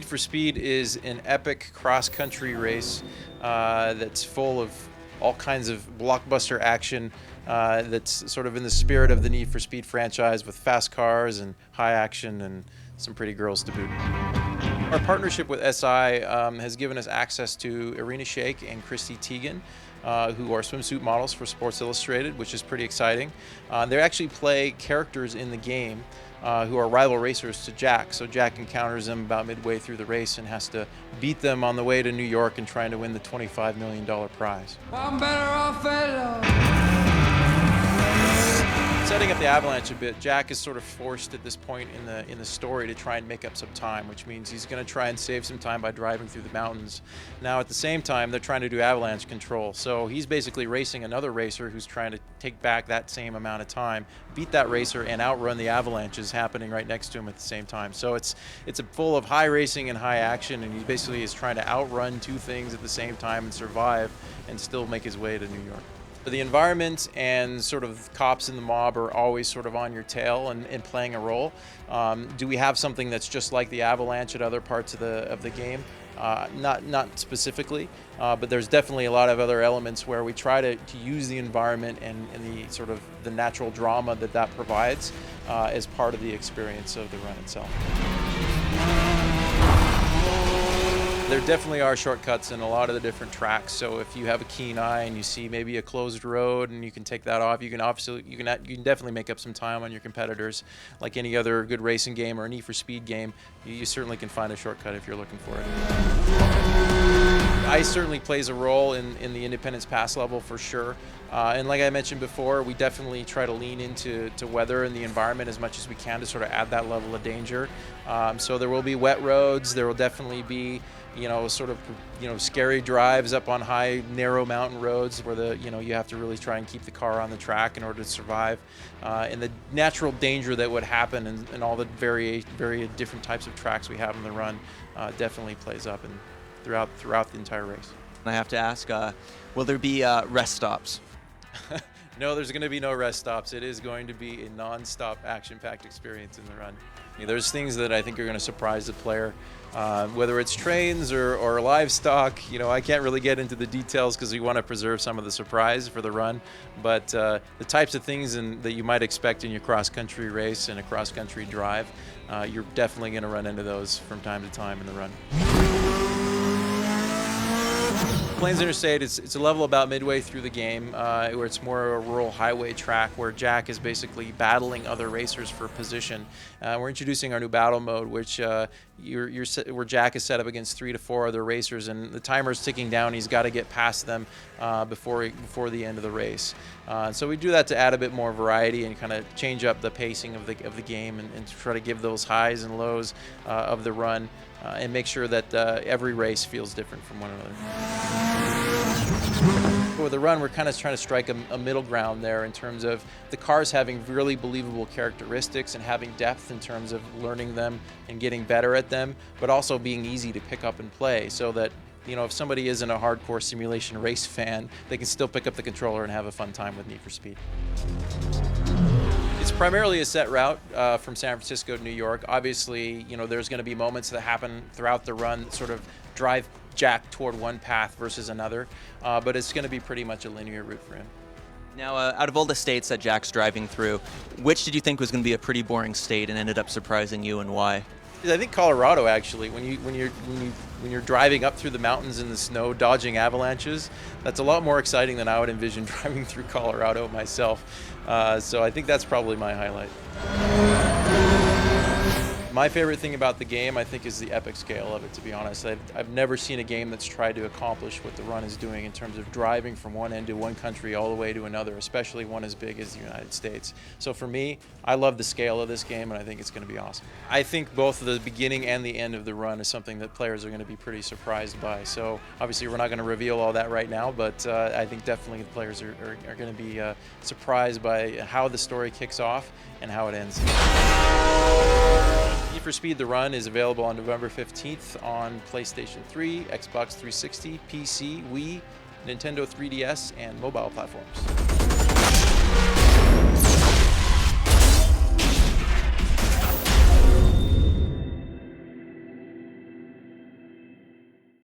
for Speed is an epic cross-country race that's full of all kinds of blockbuster action that's sort of in the spirit of the Need for Speed franchise, with fast cars and high action and some pretty girls to boot. Our partnership with SI has given us access to Irina Shayk and Christy Teigen, who are swimsuit models for Sports Illustrated, which is pretty exciting. They actually play characters in the game who are rival racers to Jack. So Jack encounters them about midway through the race and has to beat them on the way to New York and trying to win the $25 million prize. I'm better off alone. Setting up the avalanche a bit, Jack is sort of forced at this point in the story to try and make up some time, which means he's going to try and save some time by driving through the mountains. Now, at the same time, they're trying to do avalanche control, so he's basically racing another racer who's trying to take back that same amount of time, beat that racer, and outrun the avalanches happening right next to him at the same time. So it's full of high racing and high action, and he basically is trying to outrun two things at the same time and survive and still make his way to New York. The environment and sort of cops in the mob are always sort of on your tail and playing a role. Do we have something that's just like the avalanche at other parts of the game? Not specifically, but there's definitely a lot of other elements where we try to use the environment and the sort of the natural drama that provides as part of the experience of the run itself. There definitely are shortcuts in a lot of the different tracks. So if you have a keen eye and you see maybe a closed road and you can take that off, you can definitely make up some time on your competitors. Like any other good racing game or a Need for Speed game, you certainly can find a shortcut if you're looking for it. Ice certainly plays a role in the Independence Pass level for sure. And like I mentioned before, we definitely try to lean into weather and the environment as much as we can to sort of add that level of danger. So there will be wet roads. There will definitely be scary drives up on high, narrow mountain roads where you have to really try and keep the car on the track in order to survive. And the natural danger that would happen in all the very different types of tracks we have in the run definitely plays up throughout the entire race. I have to ask, will there be rest stops? No, there's going to be no rest stops. It is going to be a non-stop action-packed experience in the run. There's things that I think are going to surprise the player, whether it's trains or livestock. I can't really get into the details because we want to preserve some of the surprise for the run. But the types of things that you might expect in your cross-country race and a cross-country drive, you're definitely going to run into those from time to time in the run. Plains Interstate, it's a level about midway through the game where it's more a rural highway track where Jack is basically battling other racers for position. We're introducing our new battle mode, which where Jack is set up against 3 to 4 other racers, and the timer's ticking down. He's got to get past them before the end of the race. So we do that to add a bit more variety and kind of change up the pacing of the game and to try to give those highs and lows of the run and make sure that every race feels different from one another. With the run, we're kind of trying to strike a middle ground there in terms of the cars having really believable characteristics and having depth in terms of learning them and getting better at them, but also being easy to pick up and play so that if somebody isn't a hardcore simulation race fan, they can still pick up the controller and have a fun time with Need for Speed. It's primarily a set route from San Francisco to New York. Obviously, there's going to be moments that happen throughout the run that sort of drive Jack toward one path versus another, but it's going to be pretty much a linear route for him. Now, out of all the states that Jack's driving through, which did you think was going to be a pretty boring state and ended up surprising you, and why? I think Colorado, actually. When you're driving up through the mountains in the snow, dodging avalanches, that's a lot more exciting than I would envision driving through Colorado myself. So I think that's probably my highlight. My favorite thing about the game, I think, is the epic scale of it, to be honest. I've never seen a game that's tried to accomplish what the run is doing in terms of driving from one end to one country all the way to another, especially one as big as the United States. So for me, I love the scale of this game, and I think it's going to be awesome. I think both the beginning and the end of the run is something that players are going to be pretty surprised by. So obviously we're not going to reveal all that right now, but I think definitely the players are going to be surprised by how the story kicks off and how it ends. Need for Speed The Run is available on November 15th on PlayStation 3, Xbox 360, PC, Wii, Nintendo 3DS, and mobile platforms.